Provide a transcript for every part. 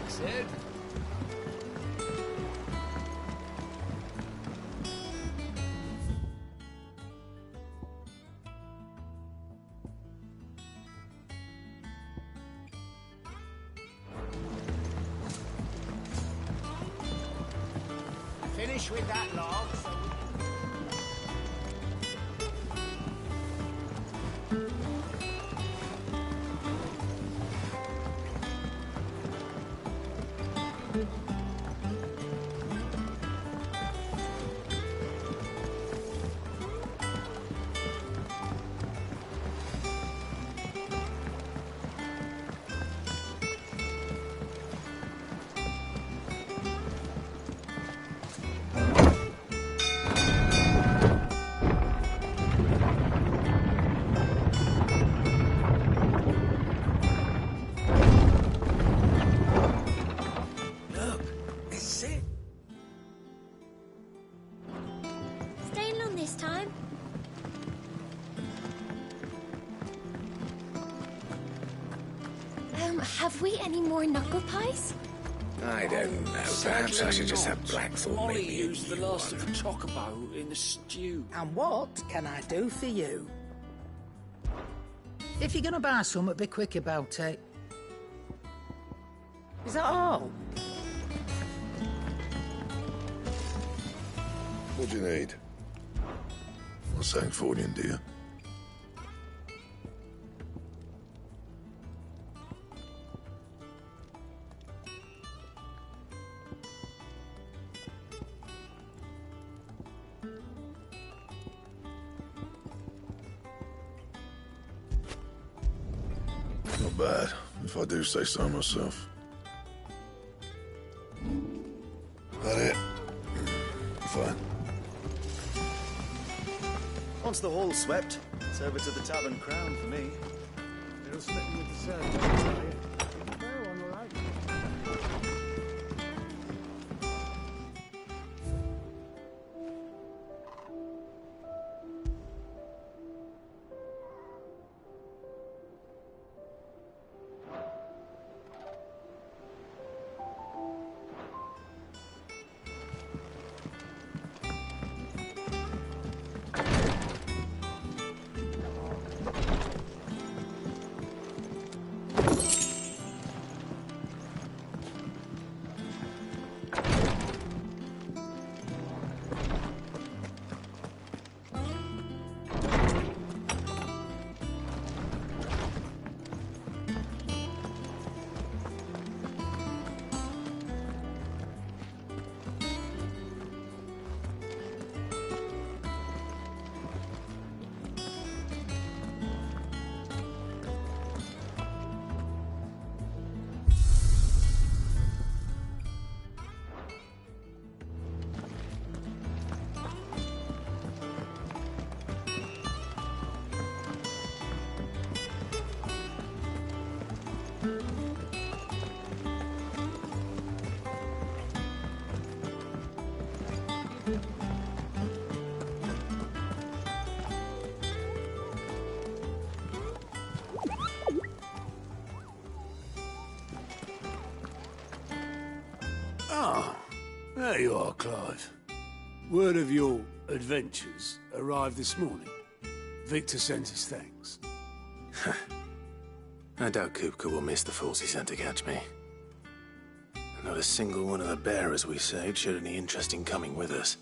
Sid. Finish with that log. Have we any more knuckle pies? I don't know. Perhaps I should just have Blackthorn Molly make me a used the new last one. of the chocobo in the stew. And what can I do for you? If you're gonna buy something, be quick about it. Is that all? What do you need? Not saying Fordian, do you? Not bad, if I do say so myself. That it? Fine. Once the hall's swept, it's over to the Tavern Crown for me. You're splitting with the servants, are you? Fair one, all right. Ah, there you are, Clive. Word of your adventures arrived this morning. Victor sent his thanks. I doubt Kupka will miss the fools he sent to catch me. Not a single one of the bearers we saved showed any interest in coming with us.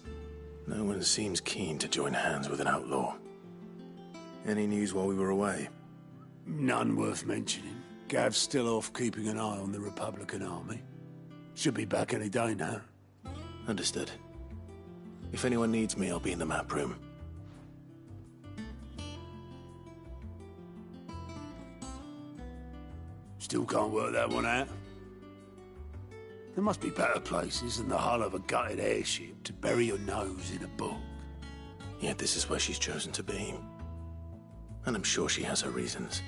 No one seems keen to join hands with an outlaw. Any news while we were away? None worth mentioning. Gav's still off keeping an eye on the Republican army. Should be back any day now. Understood. If anyone needs me, I'll be in the map room. Still can't work that one out. There must be better places than the hull of a gutted airship to bury your nose in a book. Yet this is where she's chosen to be. And I'm sure she has her reasons.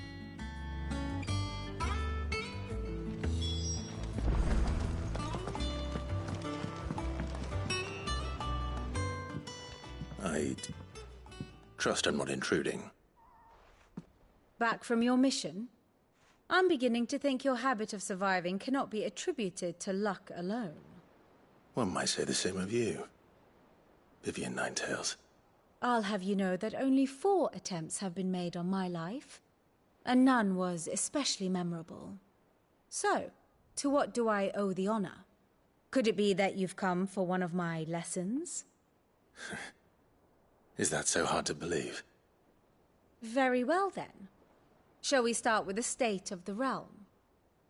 I trust I'm not intruding. Back from your mission? I'm beginning to think your habit of surviving cannot be attributed to luck alone. One might say the same of you, Vivian Ninetails. I'll have you know that only 4 attempts have been made on my life, and none was especially memorable. So, to what do I owe the honor? Could it be that you've come for one of my lessons? Is that so hard to believe? Very well then. Shall we start with the state of the realm?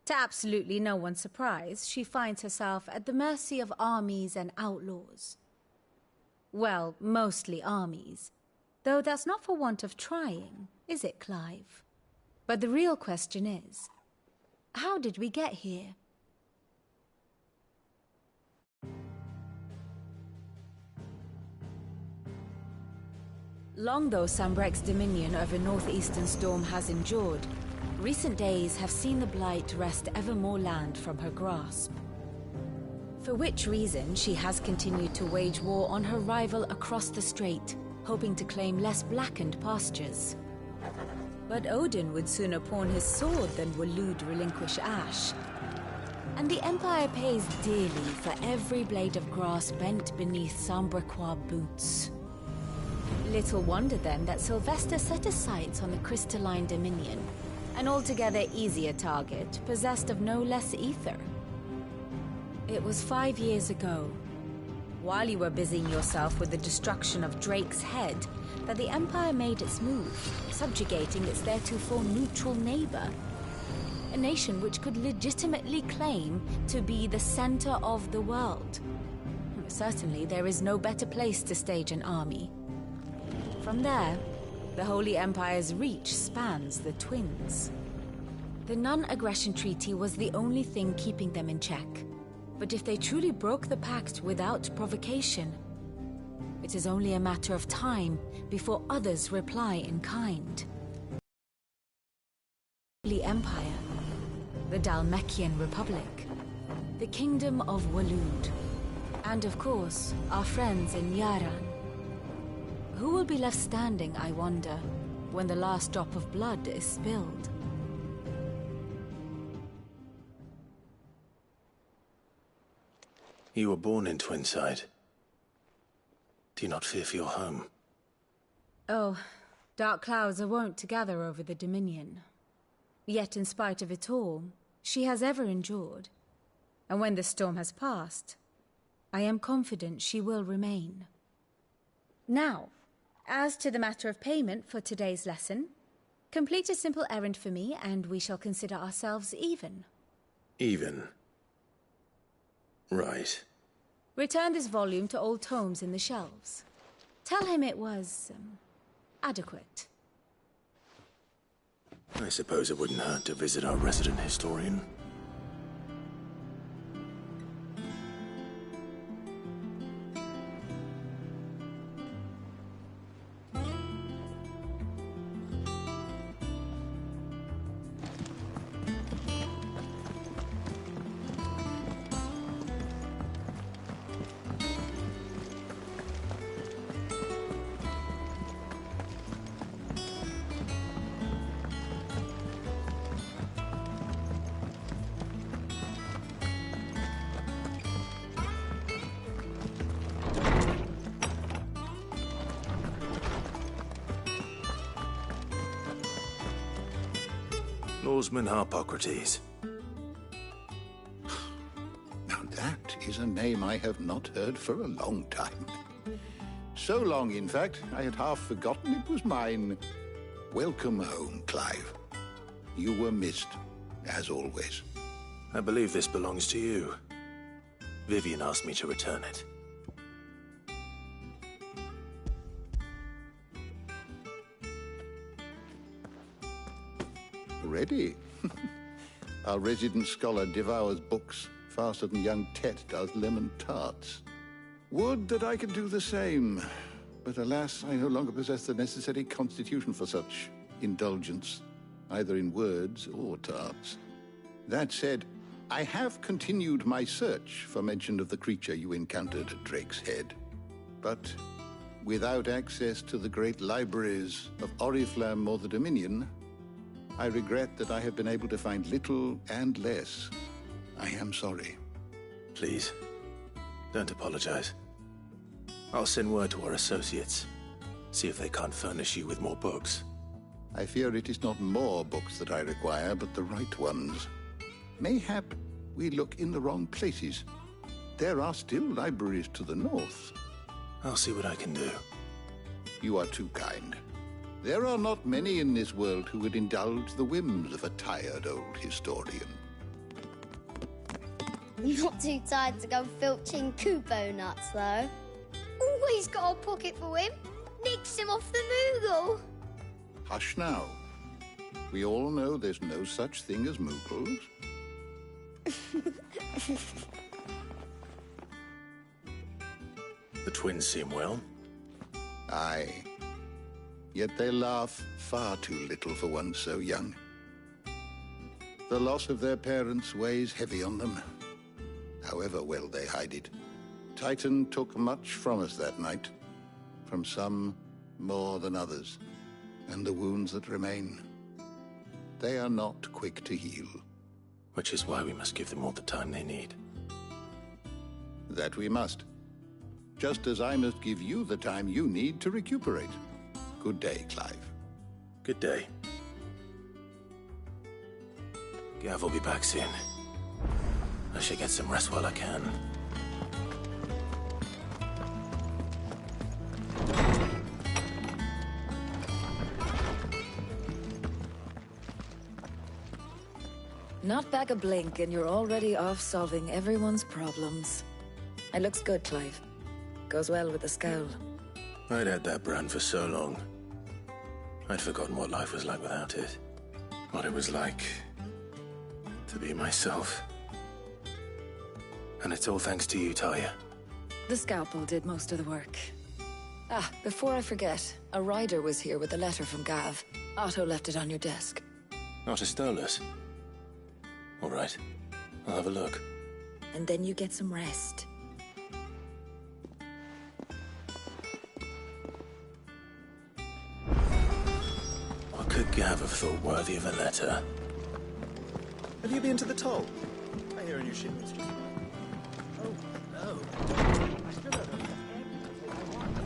To absolutely no one's surprise, she finds herself at the mercy of armies and outlaws. Well, mostly armies. Though that's not for want of trying, is it, Clive? But the real question is, how did we get here? Long though Sambrek's dominion over northeastern Storm has endured, recent days have seen the Blight wrest ever more land from her grasp. For which reason she has continued to wage war on her rival across the strait, hoping to claim less blackened pastures. But Odin would sooner pawn his sword than Waloed relinquish Ash. And the Empire pays dearly for every blade of grass bent beneath Sambrequois boots. Little wonder then that Sylvester set his sights on the crystalline dominion, an altogether easier target, possessed of no less ether. It was 5 years ago, while you were busying yourself with the destruction of Drake's head, that the Empire made its move, subjugating its theretofore neutral neighbor. A nation which could legitimately claim to be the center of the world. Certainly, there is no better place to stage an army. From there, the Holy Empire's reach spans the Twins. The non-aggression treaty was the only thing keeping them in check. But if they truly broke the pact without provocation, it is only a matter of time before others reply in kind. The Holy Empire, the Dhalmekian Republic, the Kingdom of Waloed, and of course, our friends in Yaran. Who will be left standing, I wonder, when the last drop of blood is spilled? You were born in Twinside. Do you not fear for your home? Oh, dark clouds are wont to gather over the Dominion. Yet in spite of it all, she has ever endured. And when the storm has passed, I am confident she will remain. Now, as to the matter of payment for today's lesson, complete a simple errand for me and we shall consider ourselves even. Even? Right. Return this volume to old tomes in the shelves. Tell him it was, adequate. I suppose it wouldn't hurt to visit our resident historian. Norseman Harpocrates. Now that is a name I have not heard for a long time. So long, in fact, I had half forgotten it was mine. Welcome home, Clive. You were missed, as always. I believe this belongs to you. Vivian asked me to return it. Ready? Our resident scholar devours books faster than young Tet does lemon tarts. Would that I could do the same. But alas, I no longer possess the necessary constitution for such indulgence, either in words or tarts. That said, I have continued my search for mention of the creature you encountered at Drake's Head. But without access to the great libraries of Oriflamme or the Dominion, I regret that I have been able to find little and less. I am sorry. Please, don't apologize. I'll send word to our associates. See if they can't furnish you with more books. I fear it is not more books that I require, but the right ones. Mayhap we look in the wrong places. There are still libraries to the north. I'll see what I can do. You are too kind. There are not many in this world who would indulge the whims of a tired old historian. Not too tired to go filching Kupo nuts, though. Always got a pocket for him. Nicks him off the Moogle. Hush now. We all know there's no such thing as Moogles. The twins seem well. Aye. Yet they laugh far too little for one so young. The loss of their parents weighs heavy on them, however well they hide it. Titan took much from us that night, from some more than others, and the wounds that remain, they are not quick to heal. Which is why we must give them all the time they need. That we must. Just as I must give you the time you need to recuperate. Good day, Clive. Good day. Gav will be back soon. I should get some rest while I can. Not back a blink and you're already off solving everyone's problems. It looks good, Clive. Goes well with the scowl. I'd had that brand for so long. I'd forgotten what life was like without it. What it was like to be myself. And it's all thanks to you, Talia. The scalpel did most of the work. Ah, before I forget, a rider was here with a letter from Gav. Otto left it on your desk. Not a Stolas. All right. I'll have a look. And then you get some rest. What could Gav have thought worthy of a letter? Have you been to the toll? I hear a new shipment's just... Oh, no. I still don't know everything I want.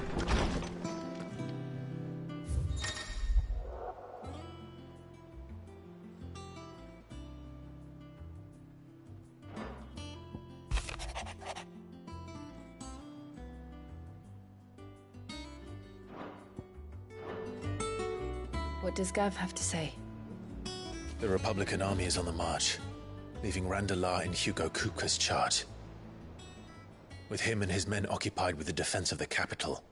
What does Gav have to say? The Republican army is on the march, leaving Randalar in Hugo Kupka's charge. With him and his men occupied with the defense of the capital,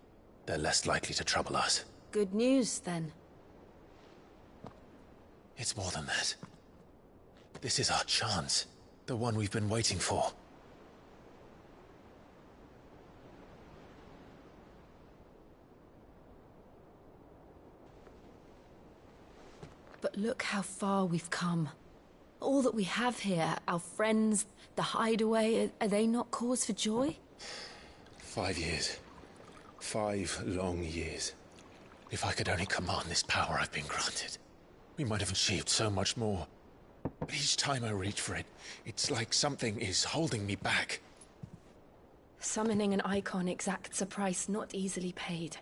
they're less likely to trouble us. Good news, then. It's more than that. This is our chance. The one we've been waiting for. But look how far we've come. All that we have here, our friends, the hideaway, are they not cause for joy? 5 years. 5 long years. If I could only command this power I've been granted, we might have achieved so much more. But each time I reach for it, it's like something is holding me back. Summoning an icon exacts a price not easily paid.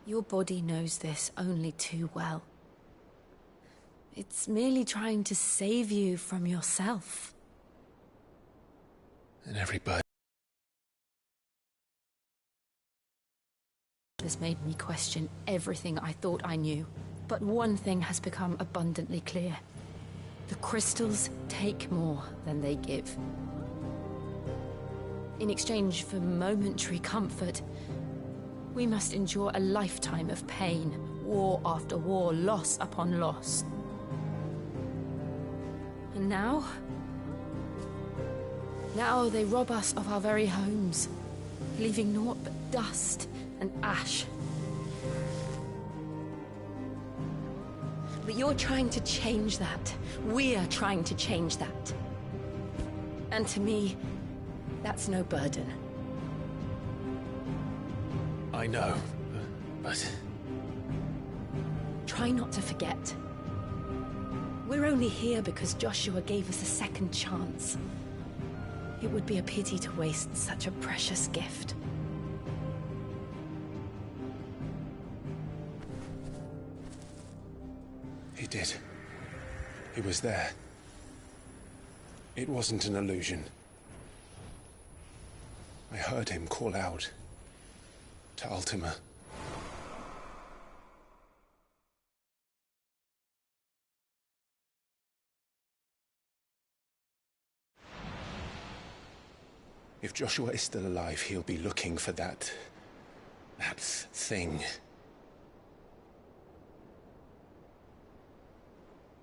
Your body knows this only too well. It's merely trying to save you from yourself. And everybody has made me question everything I thought I knew. But one thing has become abundantly clear. The crystals take more than they give. In exchange for momentary comfort, we must endure a lifetime of pain, war after war, loss upon loss. And now? Now they rob us of our very homes, leaving naught but dust and ash. But you're trying to change that. We're trying to change that. And to me, that's no burden. I know, but... Try not to forget. We're only here because Joshua gave us a second chance. It would be a pity to waste such a precious gift. He did. He was there. It wasn't an illusion. I heard him call out to Ultima. If Joshua is still alive, he'll be looking for that thing.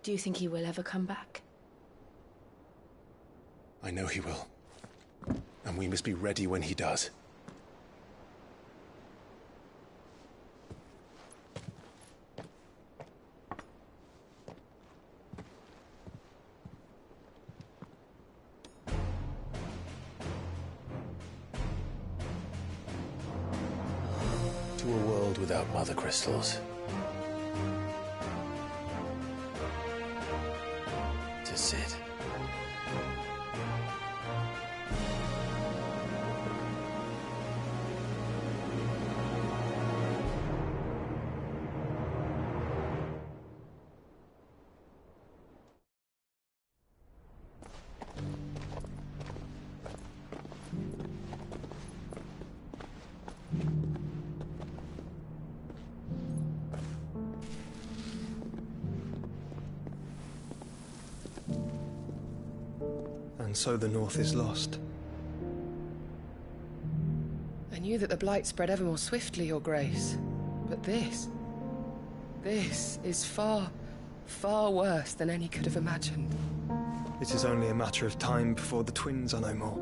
Do you think he will ever come back? I know he will. And we must be ready when he does. To a world without mother crystals. To Sid. And so the North is lost. I knew that the Blight spread ever more swiftly, Your Grace. But this is far, far worse than any could have imagined. It is only a matter of time before the twins are no more.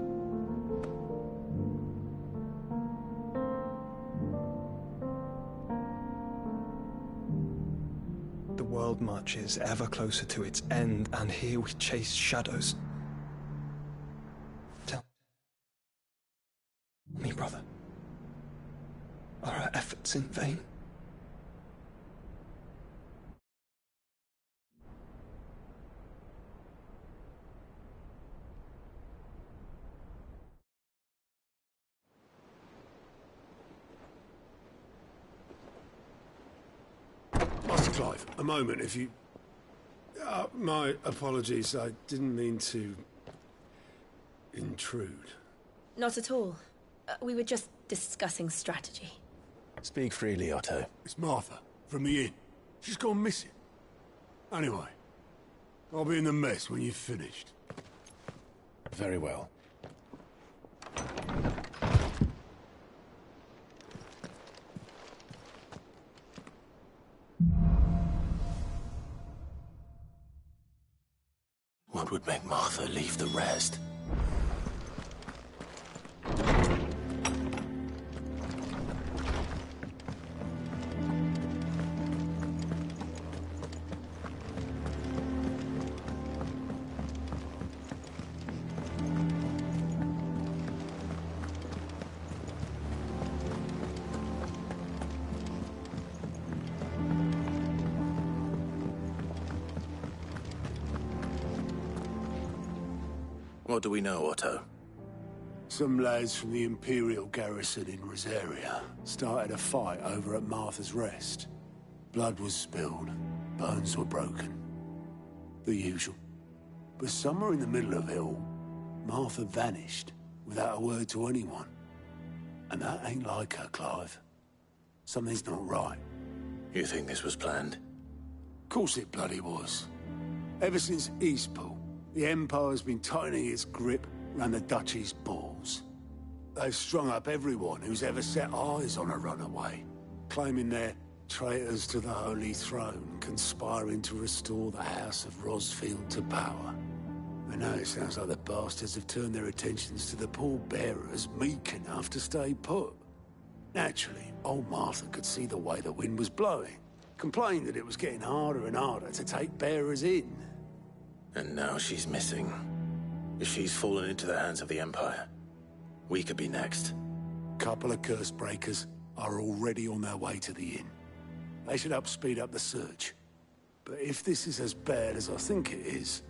The world marches ever closer to its end, and here we chase shadows. Tell me, brother, are our efforts in vain? Master Clive, a moment, if you... my apologies, I didn't mean to... intrude. Not at all. We were just discussing strategy. Speak freely, Otto. It's Martha, from the inn. She's gone missing. Anyway, I'll be in the mess when you've finished. Very well. What would make Martha leave the rest? What do we know, Otto? Some lads from the Imperial garrison in Rosaria started a fight over at Martha's Rest. Blood was spilled, bones were broken. The usual. But somewhere in the middle of it all, Martha vanished without a word to anyone. And that ain't like her, Clive. Something's not right. You think this was planned? Of course it bloody was. Ever since Eastpool, the Empire's been tightening its grip around the Duchy's balls. They've strung up everyone who's ever set eyes on a runaway, claiming they're traitors to the Holy Throne, conspiring to restore the House of Rosfield to power. And now it sounds like the bastards have turned their attentions to the pallbearers meek enough to stay put. Naturally, old Martha could see the way the wind was blowing, complained that it was getting harder and harder to take bearers in. And now she's missing. If she's fallen into the hands of the Empire, we could be next. Couple of curse breakers are already on their way to the inn. They should help speed up the search. But if this is as bad as I think it is,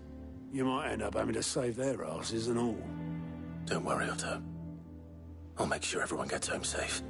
you might end up having to save their asses and all. Don't worry, Otto. I'll make sure everyone gets home safe.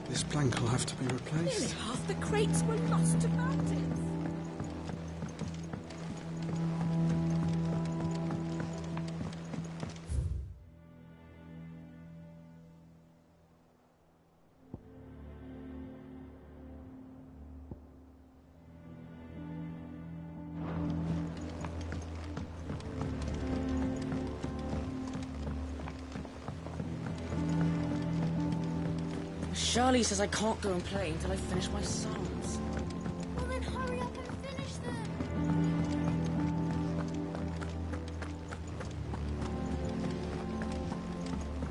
This plank will have to be replaced. Nearly half the crates were lost to mountains. Charlie says I can't go and play until I finish my songs. Well, then hurry up and finish them.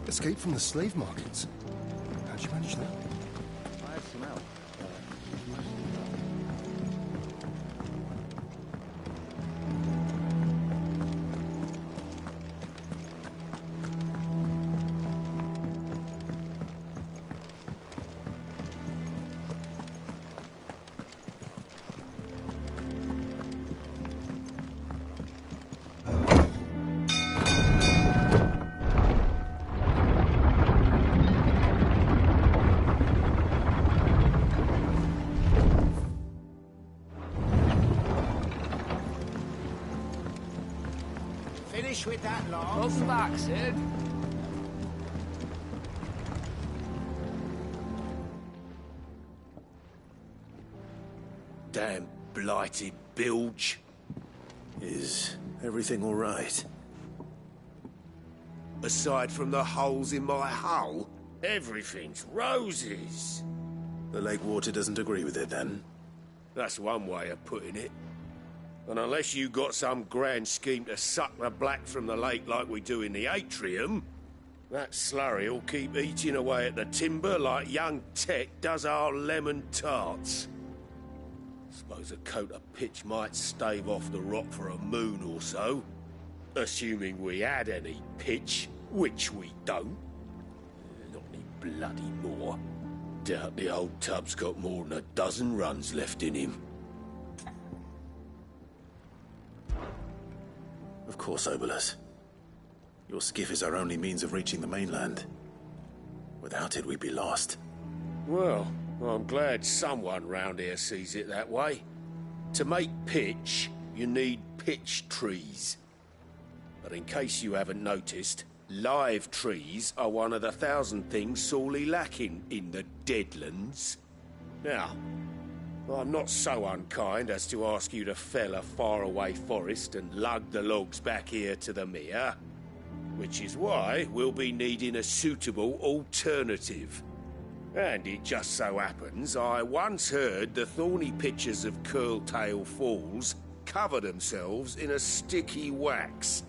Escape from the slave markets. How'd you manage that? I had some help. Finish with that lot. Welcome back, Sid. Damn blighted bilge. Is everything all right? Aside from the holes in my hull, everything's roses. The lake water doesn't agree with it, then? That's one way of putting it. And unless you got some grand scheme to suck the black from the lake like we do in the atrium, that slurry'll keep eating away at the timber like young Tech does our lemon tarts. Suppose a coat of pitch might stave off the rock for a moon or so. Assuming we had any pitch, which we don't. Not any bloody more. Doubt the old tub's got more than a dozen runs left in him. Of course, Obolus. Your skiff is our only means of reaching the mainland. Without it, we'd be lost. Well, I'm glad someone round here sees it that way. To make pitch, you need pitch trees. But in case you haven't noticed, live trees are one of the 1,000 things sorely lacking in the Deadlands. Now, I'm not so unkind as to ask you to fell a faraway forest and lug the logs back here to the mere, which is why we'll be needing a suitable alternative. And it just so happens I once heard the thorny pitchers of Curltail Falls cover themselves in a sticky wax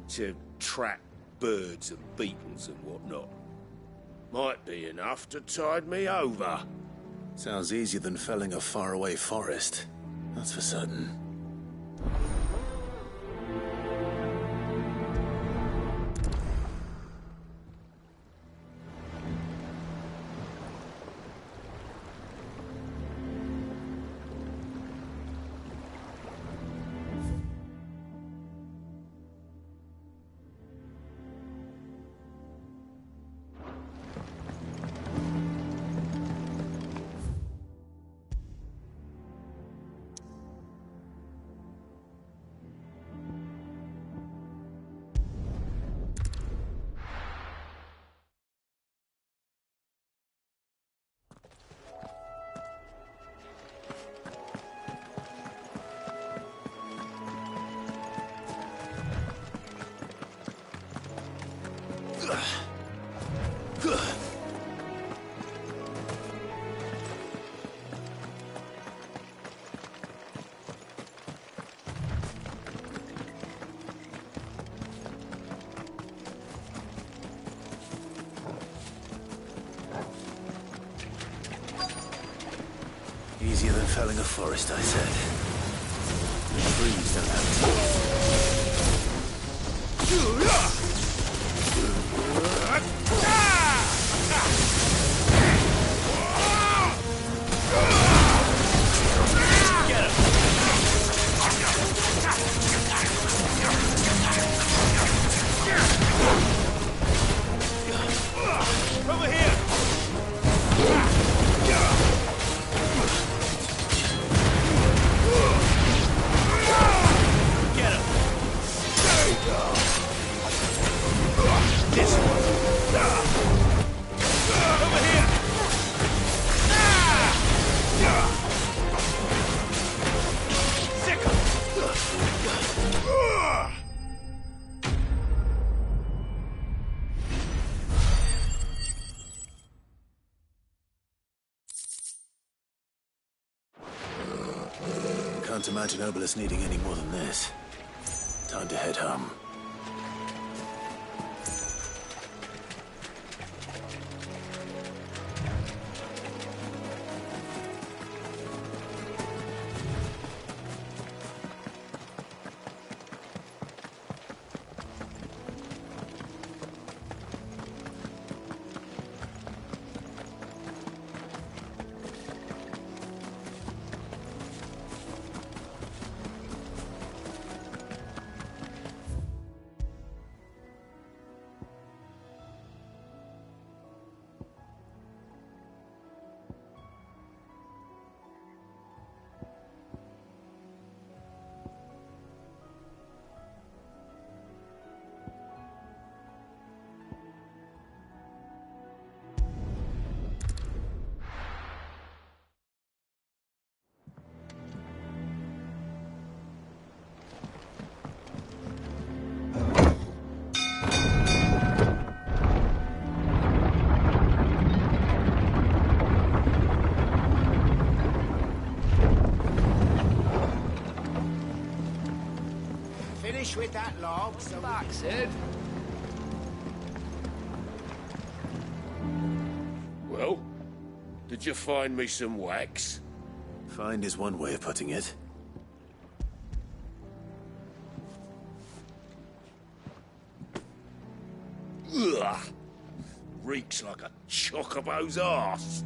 to trap birds and beetles and whatnot. Might be enough to tide me over. Sounds easier than felling a faraway forest. That's for certain. Easier than felling a forest, I said. Trees don't have Get him! Over here! Can't imagine Obelisk needing any more than this. Time to head home. With that log, so back, Sid. Well, did you find me some wax? Find is one way of putting it. Ugh! Reeks like a chocobo's arse.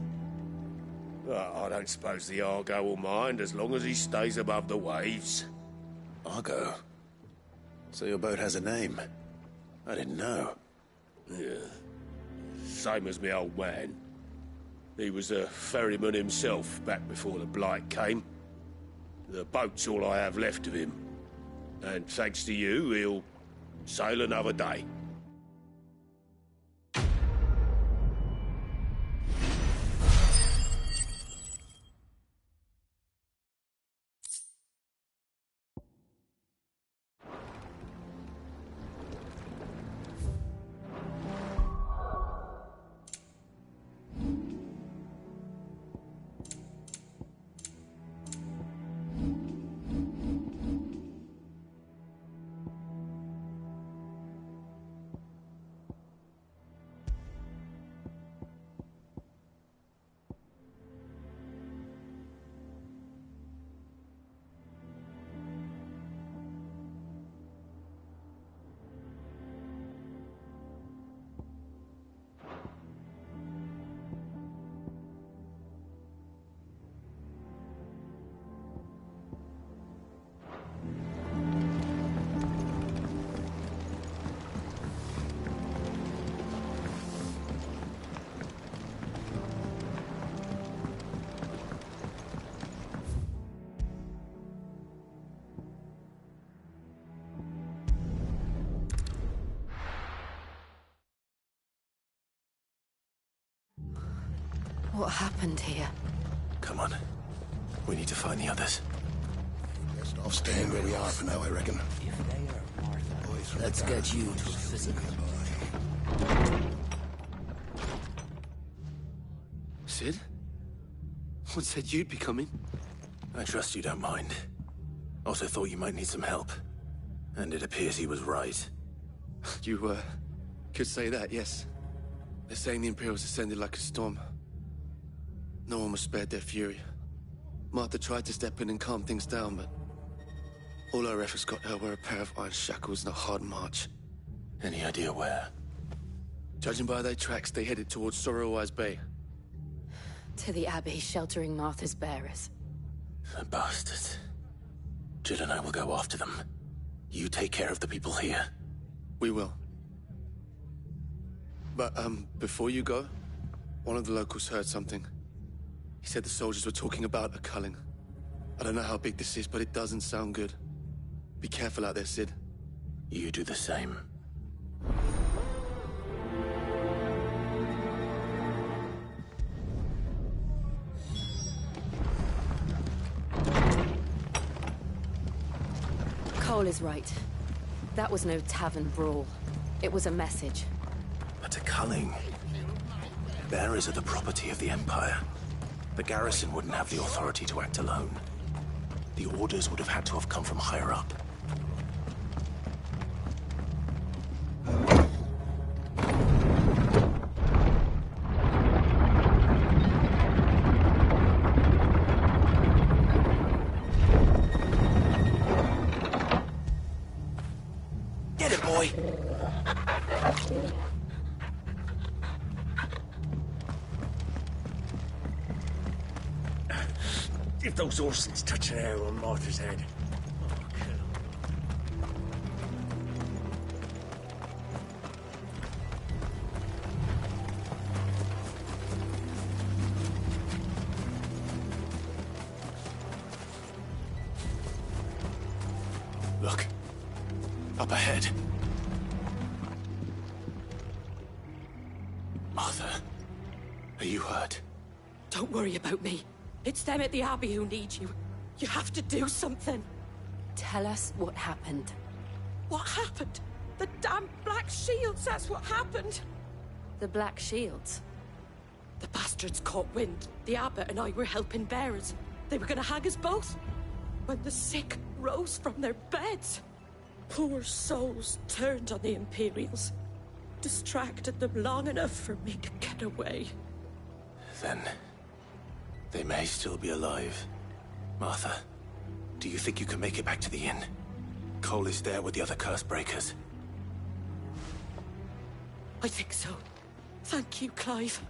I don't suppose the Argo will mind as long as he stays above the waves. Argo? So your boat has a name? I didn't know. Yeah. Same as my old man. He was a ferryman himself back before the Blight came. The boat's all I have left of him. And thanks to you, he'll sail another day. What happened here? Come on. We need to find the others. Best off staying where we are for now, I reckon. Let's get you to a physical. Sid? What said you'd be coming? I trust you don't mind. Also thought you might need some help. And it appears he was right. You, could say that, yes. They're saying the Imperials ascended like a storm. No one was spared their fury. Martha tried to step in and calm things down, but all our efforts got her were a pair of iron shackles and a hard march. Any idea where? Judging by their tracks, they headed towards Sorrowwise Bay. To the Abbey sheltering Martha's bearers. The bastards. Jill and I will go after them. You take care of the people here. We will. But, before you go, one of the locals heard something. He said the soldiers were talking about a culling. I don't know how big this is, but it doesn't sound good. Be careful out there, Sid. You do the same. Cole is right. That was no tavern brawl. It was a message. But a culling. Bearers are the property of the Empire. The garrison wouldn't have the authority to act alone. The orders would have had to have come from higher up. Get it, boy! If those horses touch an arrow on Martha's head. Look. Up ahead. Martha, are you hurt? Don't worry about me. It's them at the Abbey who need you. You have to do something. Tell us what happened. What happened? The damn Black Shields, that's what happened. The Black Shields? The bastards caught wind. The Abbot and I were helping bearers. They were gonna hang us both. When the sick rose from their beds. Poor souls turned on the Imperials. Distracted them long enough for me to get away. Then they may still be alive. Martha, do you think you can make it back to the inn? Cole is there with the other curse breakers. I think so. Thank you, Clive.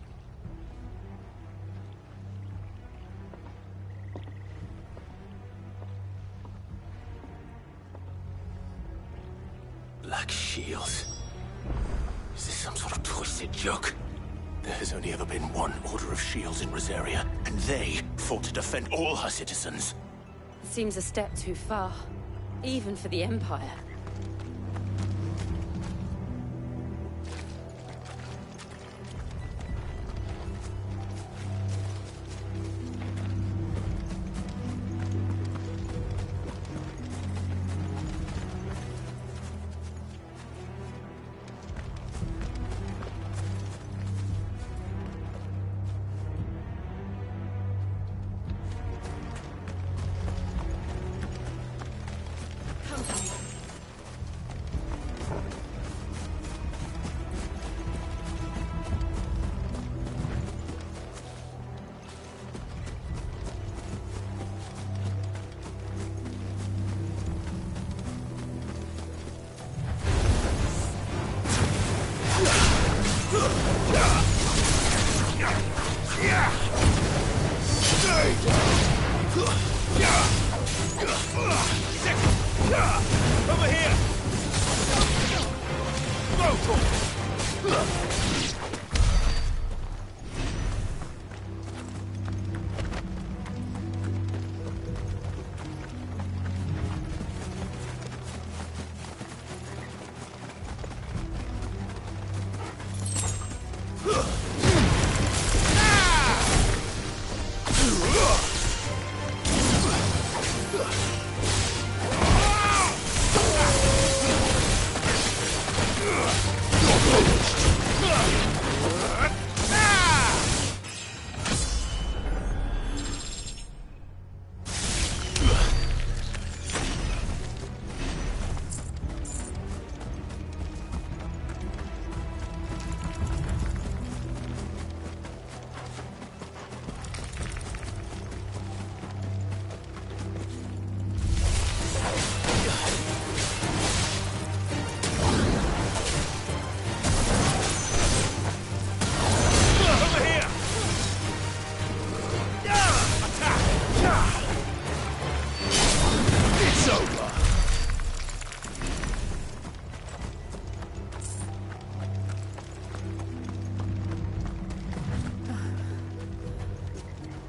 Black Shields. Is this some sort of twisted joke? There has only ever been one Order of Shields in Rosaria, and they fought to defend all her citizens. Seems a step too far, even for the Empire. Over here!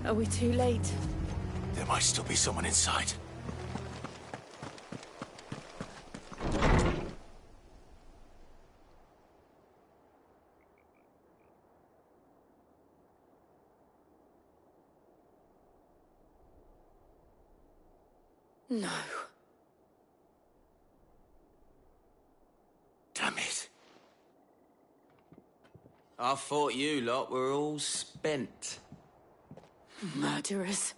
Are we too late? There might still be someone inside. No. Damn it. I thought you lot were all spent. Murderers.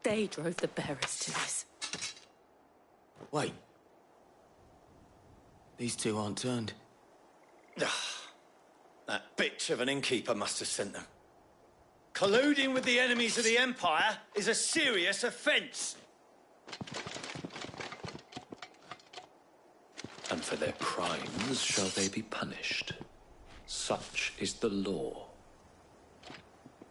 They drove the bearers to this. Wait. These two aren't turned. That bitch of an innkeeper must have sent them. Colluding with the enemies of the Empire is a serious offence. And for their crimes shall they be punished. Such is the law.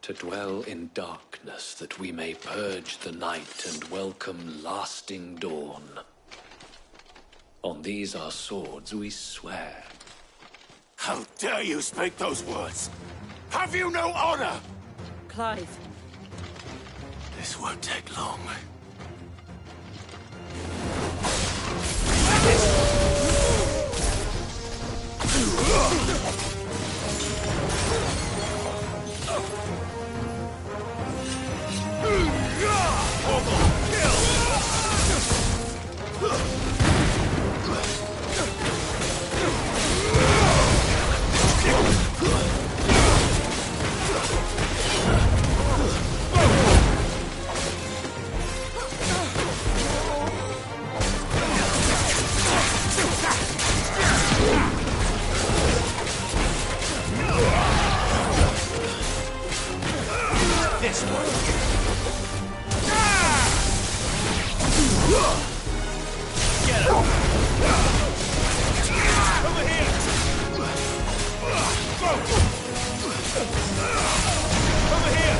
To dwell in darkness that we may purge the night and welcome lasting dawn. On these our swords we swear. How dare you speak those words? Have you no honor? Clive. This won't take long. This one. Get him! Over here! Over here!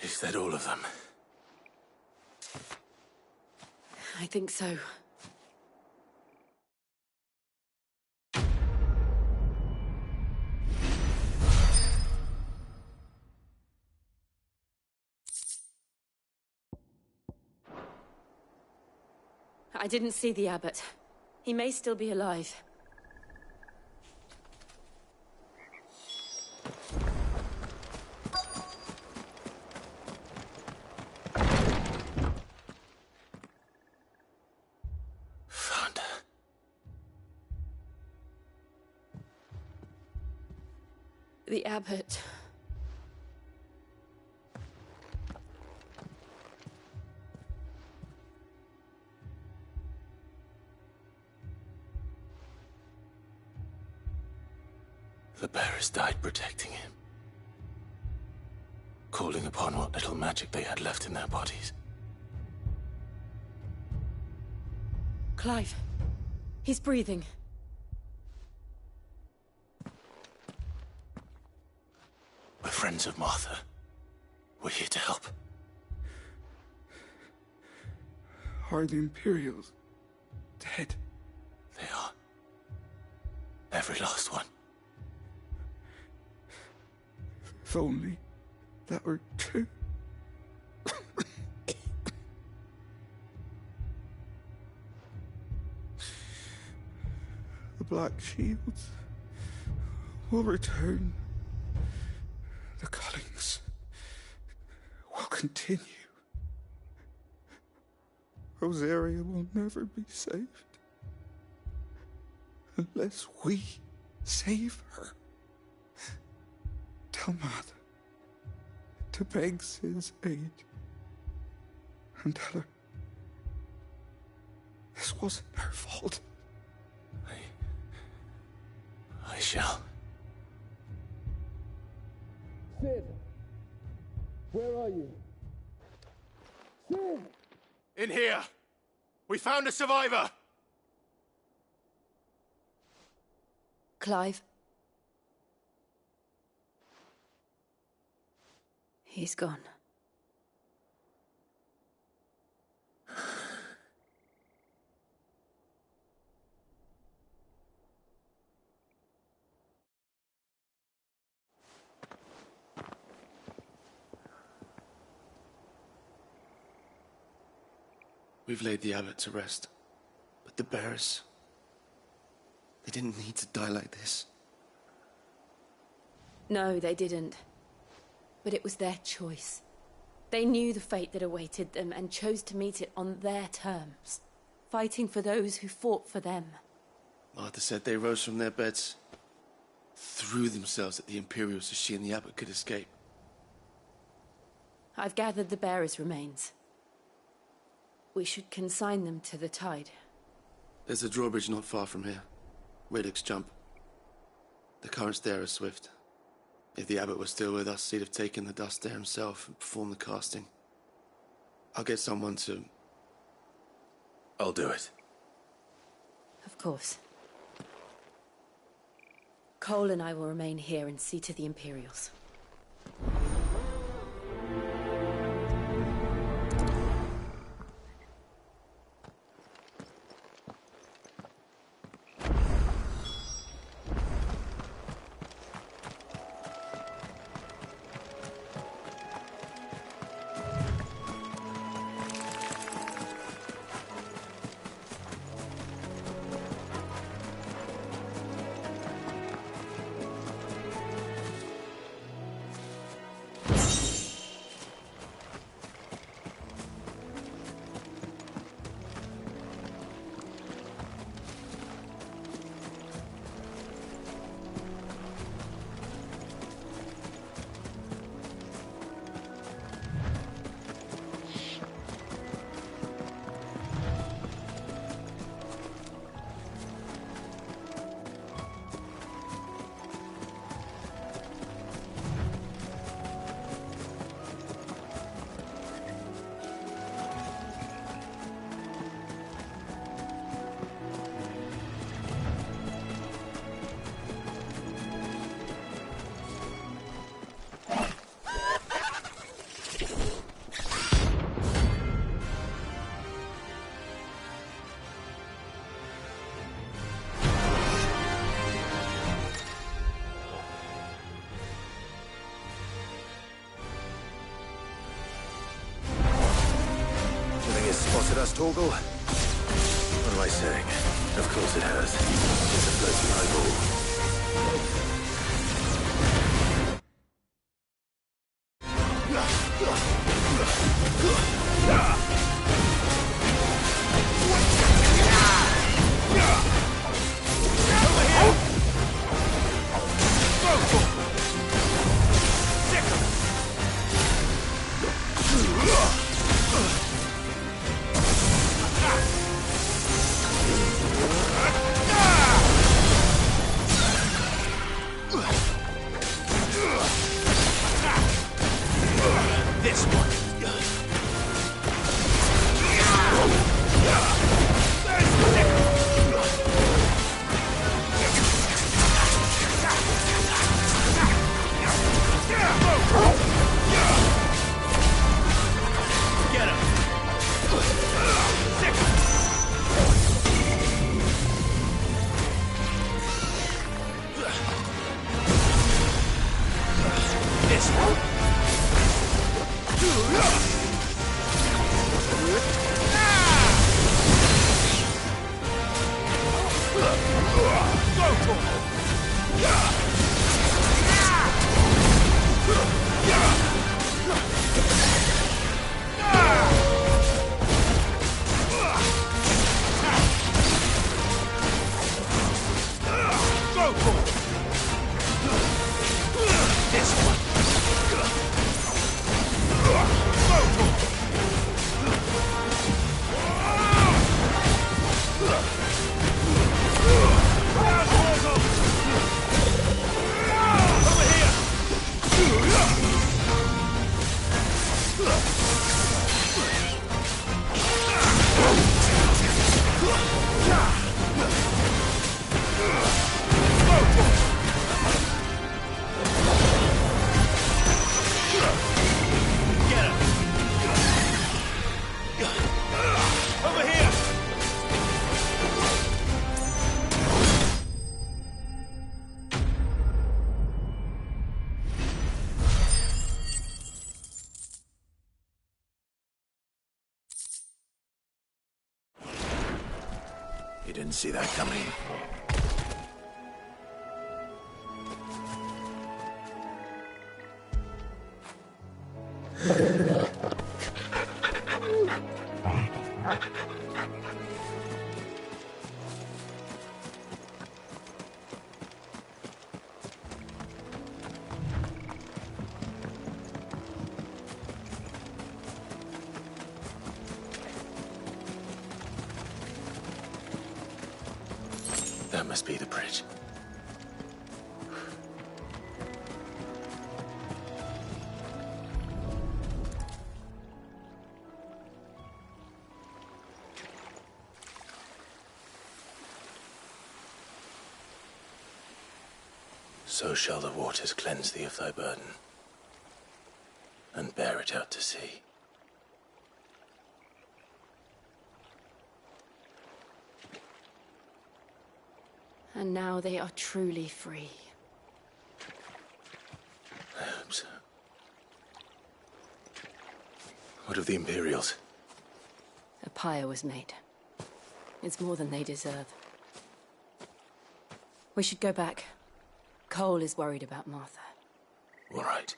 Is that all of them? I think so. I didn't see the abbot. He may still be alive. The abbot. The bearers died protecting him. Calling upon what little magic they had left in their bodies. Clive. He's breathing. We're friends of Martha. We're here to help. Are the Imperials dead? They are. Every last one. If only that were true. The Black Shields will return. The cullings will continue. Rosaria will never be saved unless we save her. Tell Mother to beg Sid's aid and tell her this wasn't her fault. I shall. Sid! Where are you? Sid! In here! We found a survivor! Clive. He's gone. We've laid the abbot to rest. But the bearers... they didn't need to die like this. No, they didn't. But it was their choice. They knew the fate that awaited them and chose to meet it on their terms, fighting for those who fought for them. Martha said they rose from their beds, threw themselves at the Imperials so she and the abbot could escape. I've gathered the bearers' remains. We should consign them to the tide. There's a drawbridge not far from here. Radix jump. The currents there are swift. If the abbot was still with us, he'd have taken the dust there himself and performed the casting. I'll get someone to... I'll do it. Of course. Cole and I will remain here and see to the Imperials. Spotted us, Torgal? What am I saying? Of course it has. It's a floating eyeball. didn't see that coming. That must be the bridge. So shall the waters cleanse thee of thy burden, and bear it out to sea. And now they are truly free. I hope so. What of the Imperials? A pyre was made. It's more than they deserve. We should go back. Cole is worried about Martha. All right.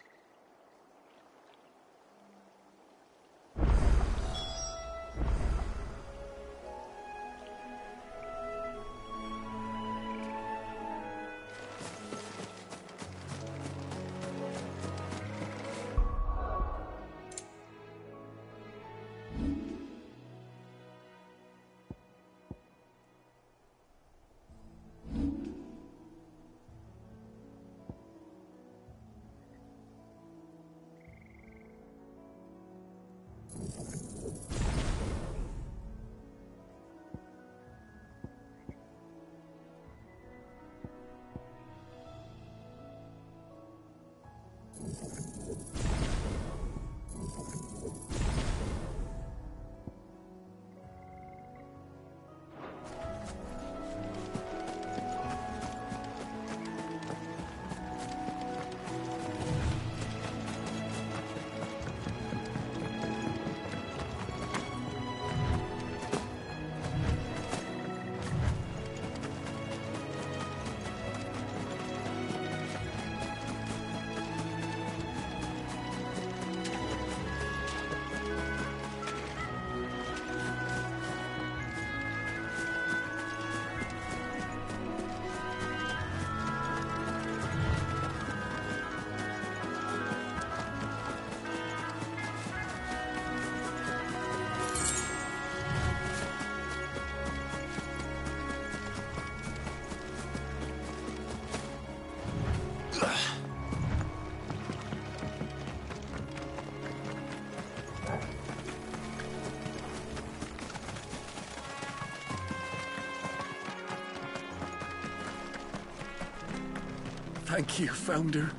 Thank you, Founder.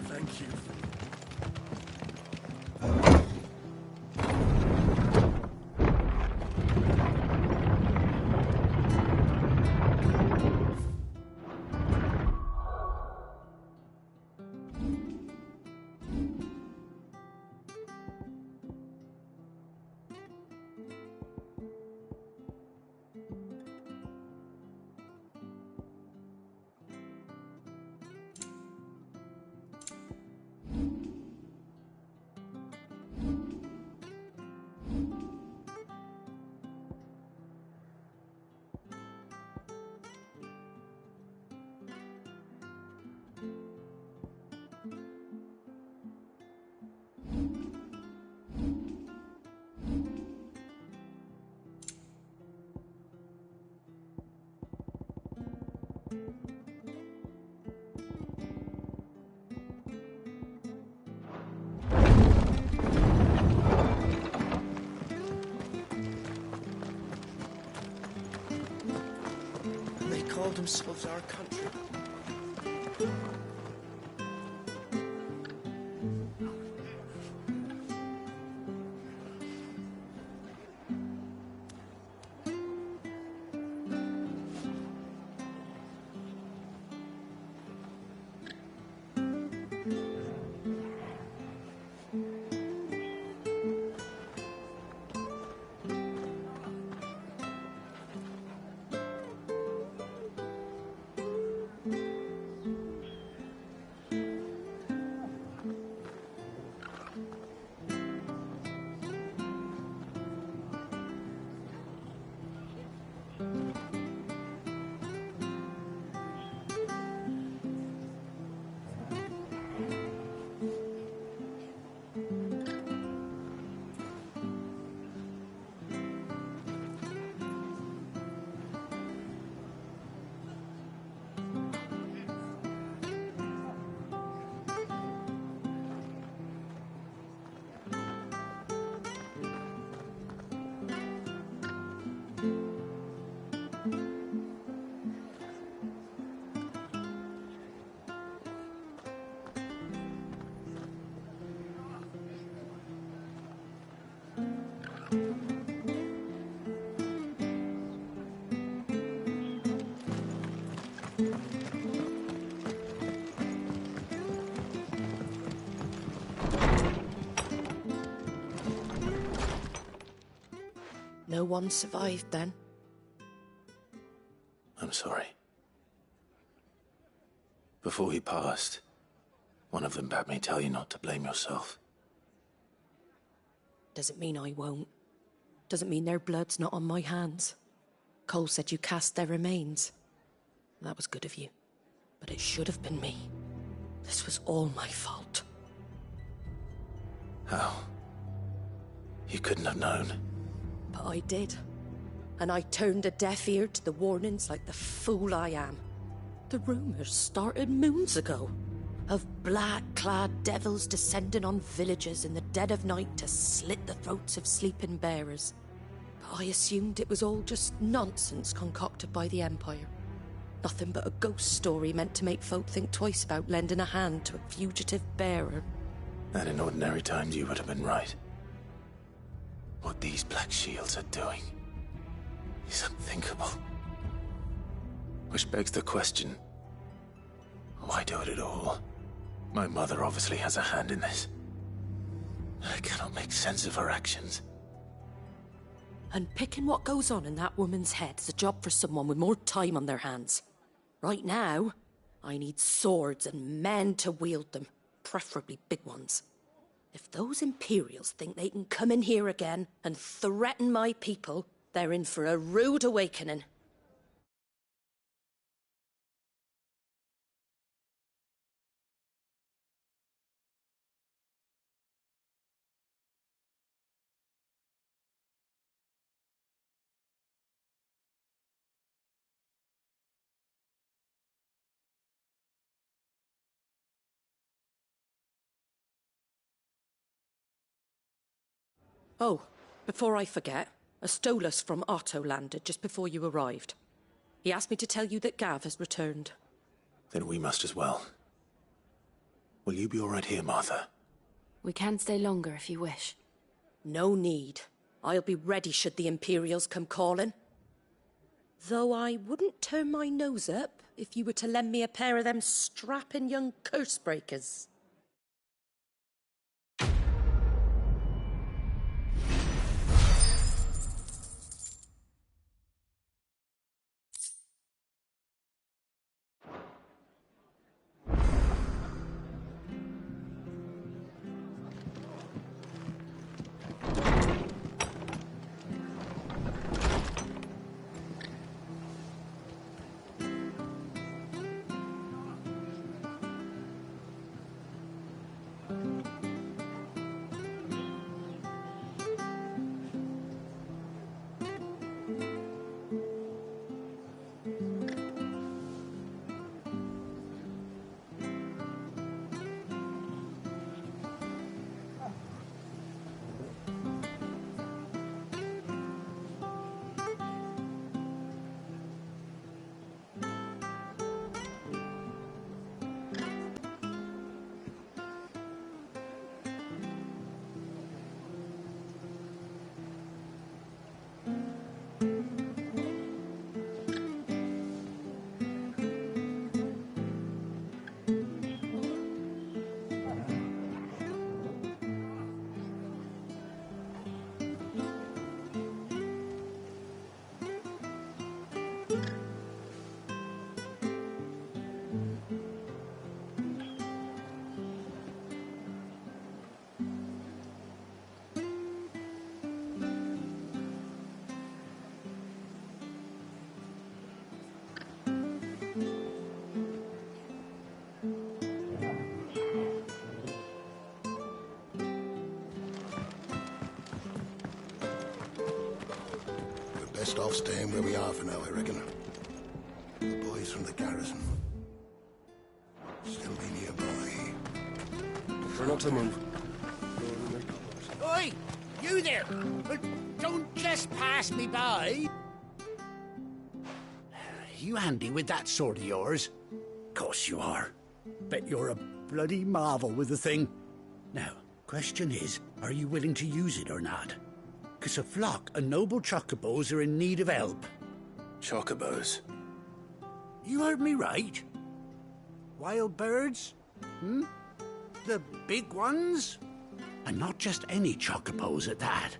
Thank you. They call themselves our country. No one survived then. I'm sorry. Before he passed, one of them bade me tell you not to blame yourself. Doesn't mean I won't. Doesn't mean their blood's not on my hands. Cole said you cast their remains. That was good of you. But it should have been me. This was all my fault. How? You couldn't have known. But I did. And I turned a deaf ear to the warnings like the fool I am. The rumours started moons ago. Of black-clad devils descending on villages in the dead of night to slit the throats of sleeping bearers. But I assumed it was all just nonsense concocted by the Empire. Nothing but a ghost story meant to make folk think twice about lending a hand to a fugitive bearer. And in ordinary times you would have been right. What these Black Shields are doing is unthinkable. Which begs the question, why do it at all? My mother obviously has a hand in this. I cannot make sense of her actions. And picking what goes on in that woman's head is a job for someone with more time on their hands. Right now, I need swords and men to wield them, preferably big ones. If those Imperials think they can come in here again and threaten my people, they're in for a rude awakening. Oh, before I forget, Astolas from Otto landed just before you arrived. He asked me to tell you that Gav has returned. Then we must as well. Will you be all right here, Martha? We can stay longer if you wish. No need. I'll be ready should the Imperials come calling. Though I wouldn't turn my nose up if you were to lend me a pair of them strapping young curse-breakers. Best off staying where we are for now, I reckon. The boys from the garrison still be nearby. Try not to move. Oi! You there! Don't just pass me by! You handy with that sword of yours? Course you are. Bet you're a bloody marvel with the thing. Now, question is, are you willing to use it or not? 'Cause a flock of noble chocobos are in need of help. Chocobos? You heard me right. Wild birds? The big ones? And not just any chocobos at that.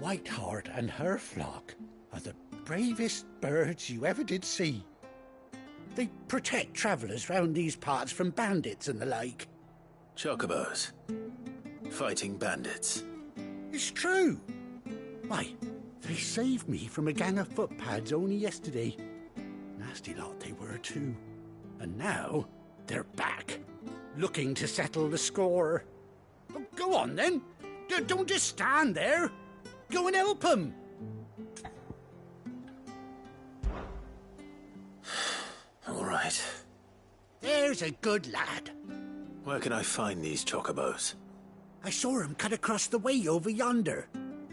Whiteheart and her flock are the bravest birds you ever did see. They protect travellers round these parts from bandits and the like. Chocobos. Fighting bandits. It's true. Why, they saved me from a gang of footpads only yesterday. Nasty lot they were too. And now they're back, looking to settle the score. Oh, go on then. Don't just stand there. Go and help them. All right. There's a good lad. Where can I find these chocobos? I saw him cut across the way over yonder.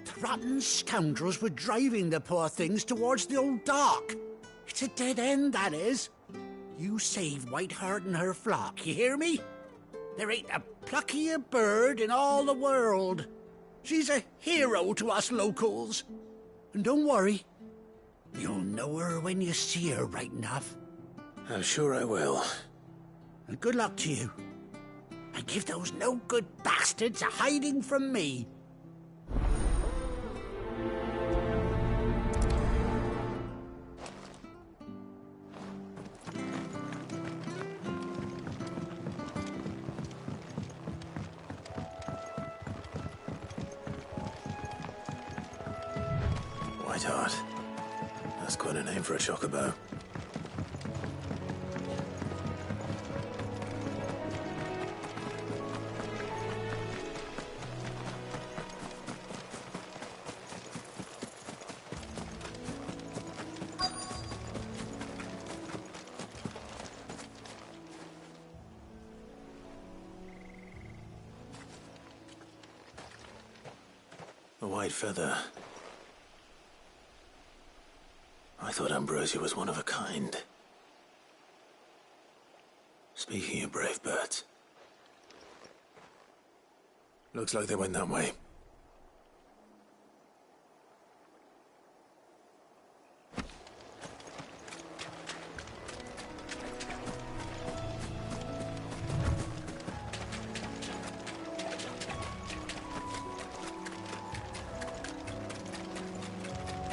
The rotten scoundrels were driving the poor things towards the old dock. It's a dead end, that is. You save Whiteheart and her flock, you hear me? There ain't a pluckier bird in all the world. She's a hero to us locals. And don't worry, you'll know her when you see her right enough. I'm sure I will. And good luck to you. And give those no-good bastards a hiding from me. Whiteheart. That's quite a name for a chocobo. A white feather. I thought Ambrosia was one of a kind. Speaking of brave birds. Looks like they went that way.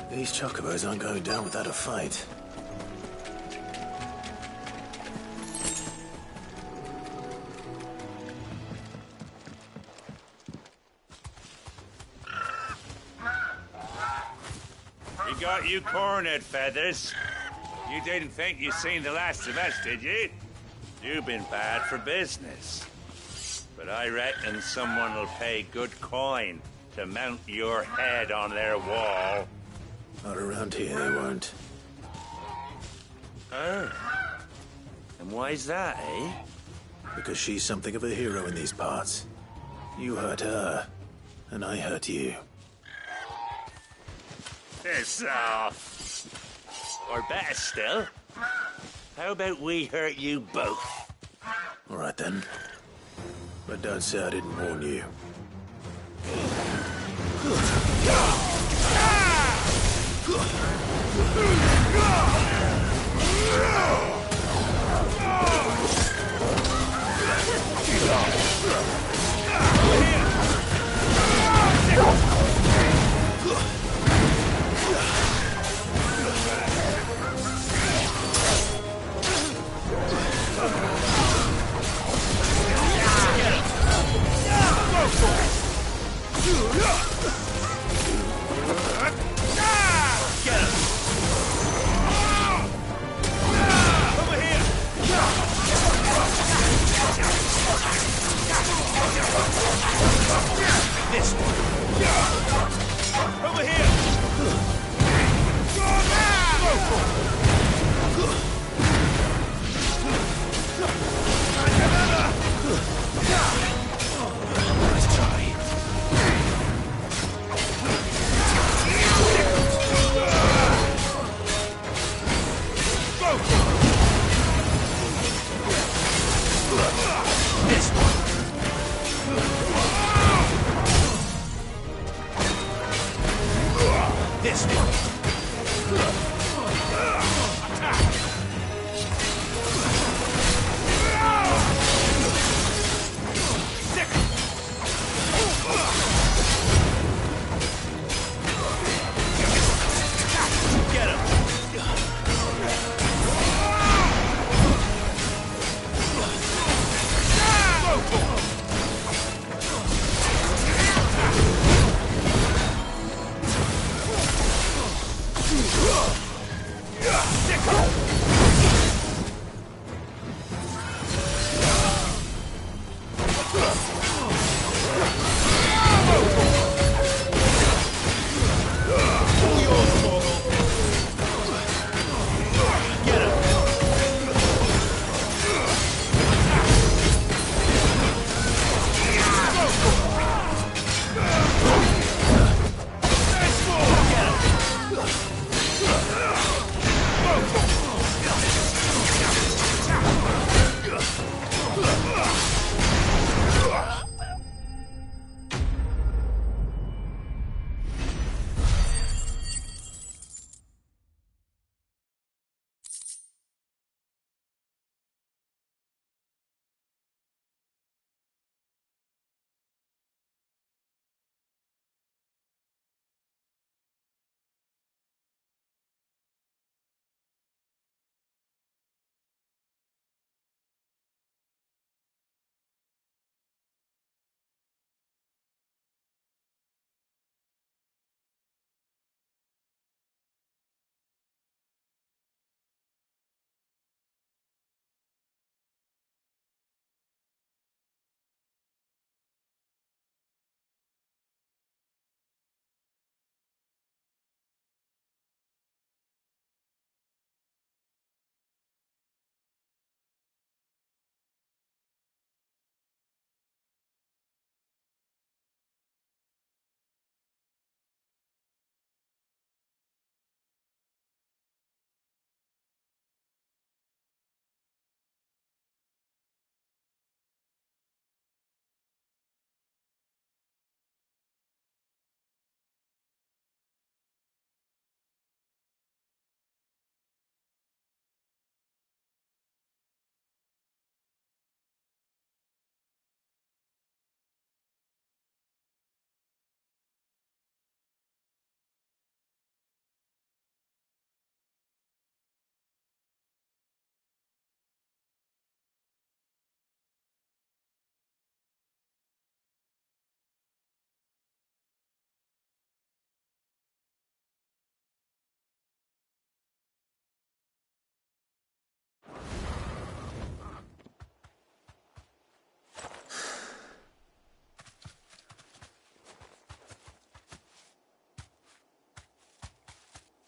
These chocobos aren't going down without a fight. We got you cornered, Feathers. You didn't think you seen the last of us, did you? You've been bad for business. But I reckon someone will pay good coin to mount your head on their wall. Not around here, they won't. Oh. And why's that, eh? Because she's something of a hero in these parts. You hurt her, and I hurt you. Piss off. Or better still, how about we hurt you both? All right then. But don't say I didn't warn you. This one. Over here. Nice try. This one.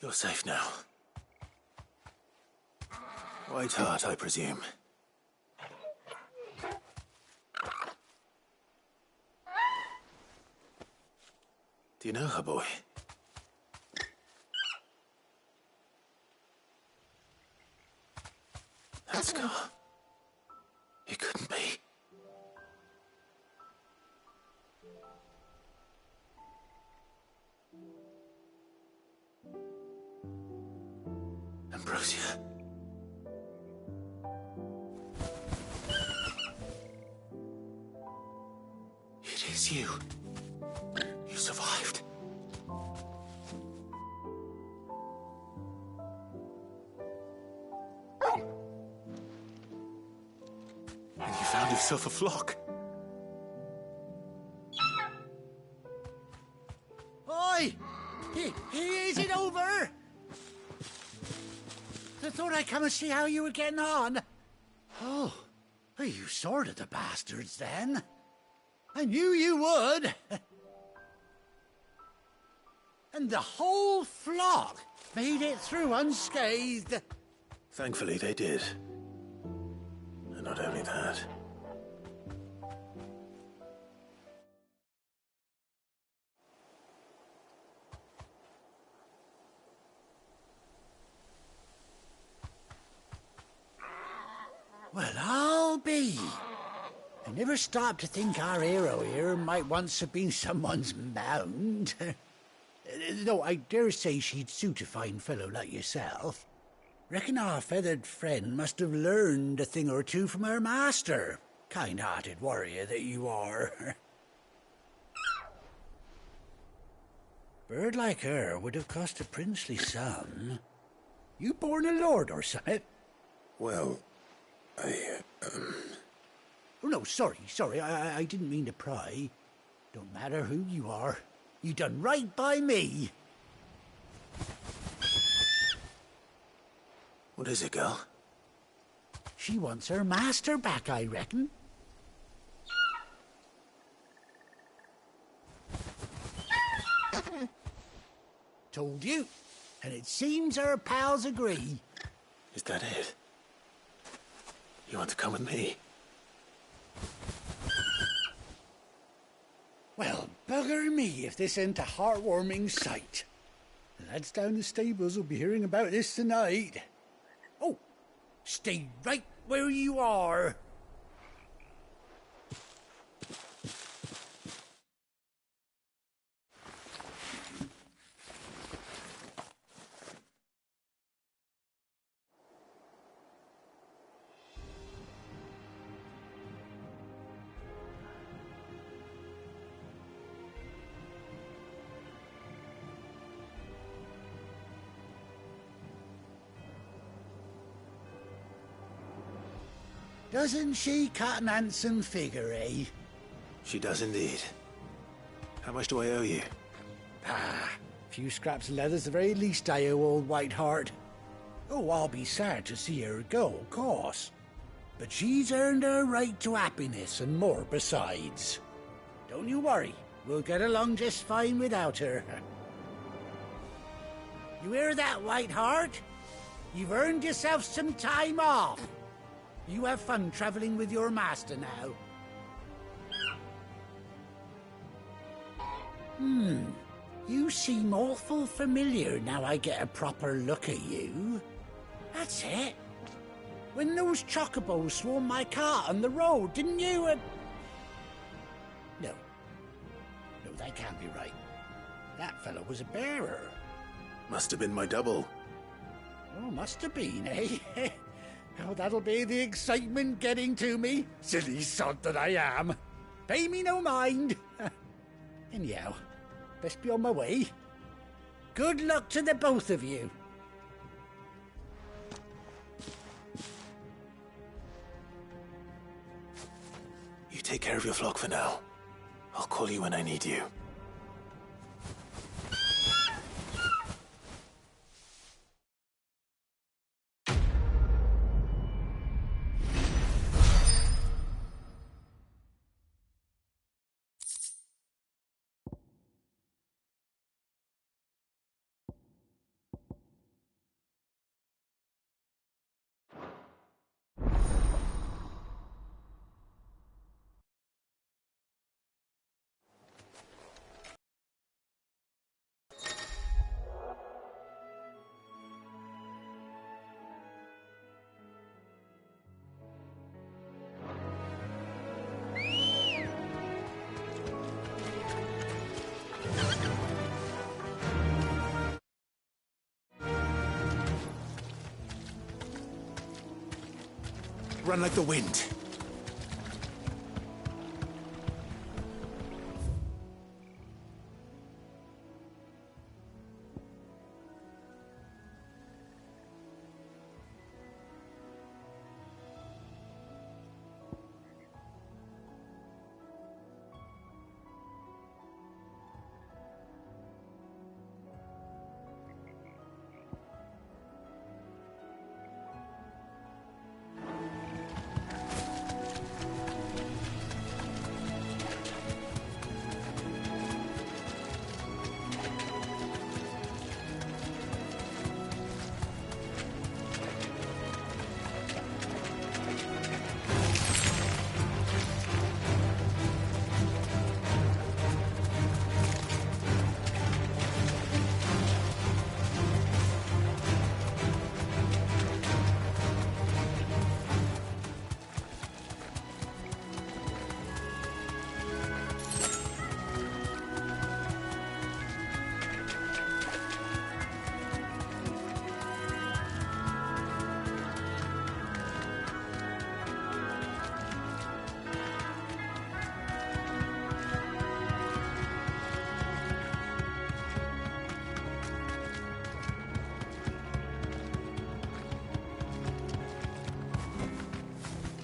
You're safe now. White Hart, I presume. Do you know her, boy? That scar. It couldn't be. Ambrosia. It is you. You survived. And you found yourself a flock. Oi! Is it over? I thought I'd come and see how you were getting on. Oh, you sorted the bastards then. I knew you would. And the whole flock made it through unscathed. Thankfully, they did. And not only that. Well, I'll be. I never stopped to think our hero here might once have been someone's mount. Though I dare say she'd suit a fine fellow like yourself. Reckon our feathered friend must have learned a thing or two from her master. Kind-hearted warrior that you are. Bird like her would have cost a princely sum. You born a lord or something? Well, Oh, no, sorry, I didn't mean to pry. Don't matter who you are. You done right by me. What is it, girl? She wants her master back, I reckon. told you. And it seems our pals agree. Is that it? You want to come with me? Well, bugger me if this ain't a heartwarming sight. The lads down the stables will be hearing about this tonight. Oh, stay right where you are. Doesn't she cut an handsome figure, eh? She does indeed. How much do I owe you? Ah, a few scraps of leather's the very least I owe old Whiteheart. Oh, I'll be sad to see her go, of course. But she's earned her right to happiness and more besides. Don't you worry, we'll get along just fine without her. You hear that, Whiteheart? You've earned yourself some time off. You have fun traveling with your master now. You seem awful familiar now I get a proper look at you. That's it. When those chocobos swarmed my cart on the road, didn't you? No, that can't be right. That fellow was a bearer. Must have been my double. Oh, must have been, eh? Oh, that'll be the excitement getting to me. Silly sod that I am. Pay me no mind. Anyhow, best be on my way. Good luck to the both of you. You take care of your flock for now. I'll call you when I need you. Run like the wind.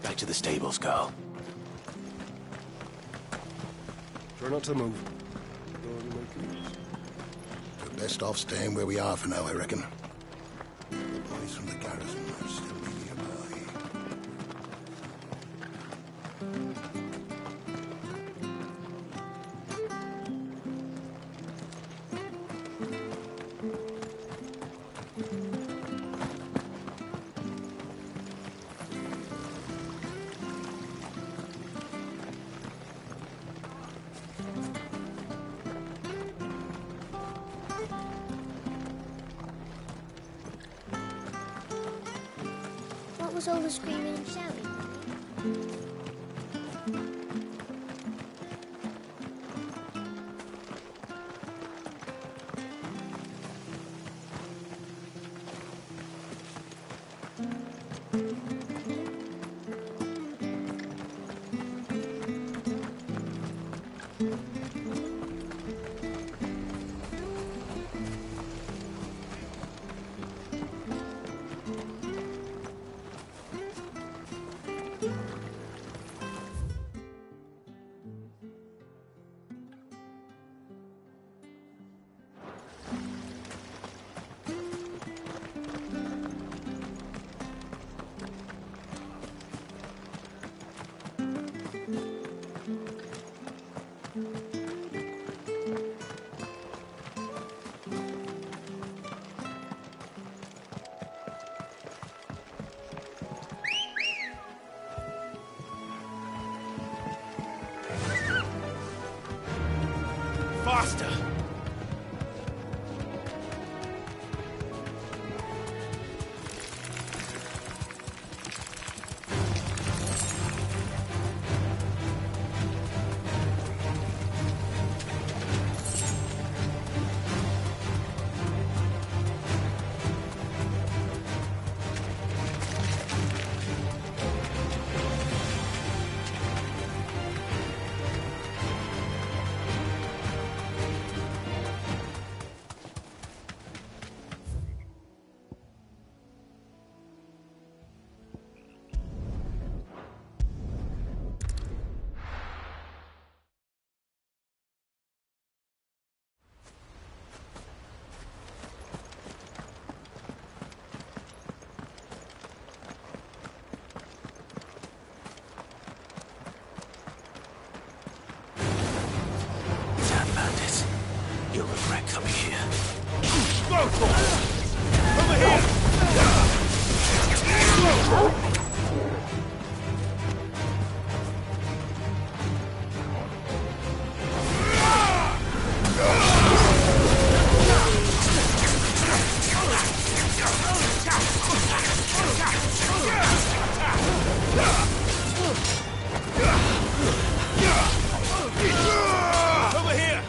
Back to the stables, Carl. Try not to move. We're best off staying where we are for now, I reckon. The boys from the garrison might still be nearby. What's all the screaming and shouting? Faster! You'll regret coming here. Go for it! Over here! Over here!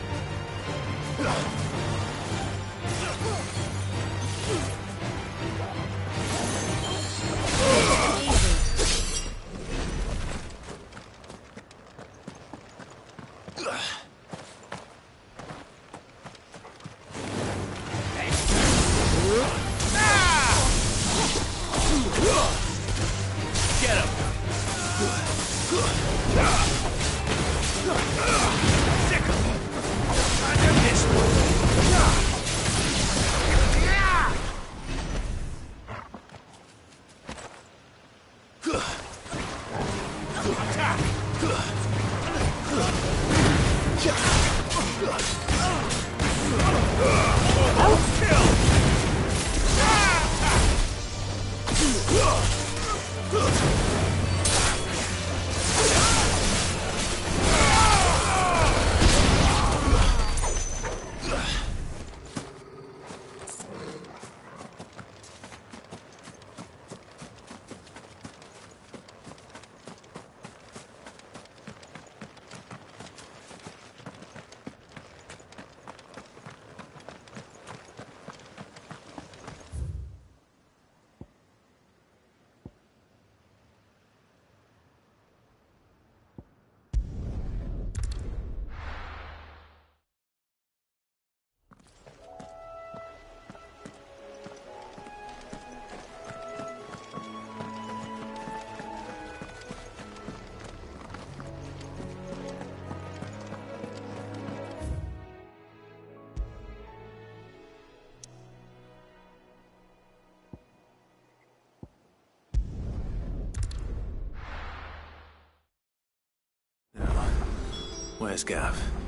Get him! Sick of him! Under this Where's Gav?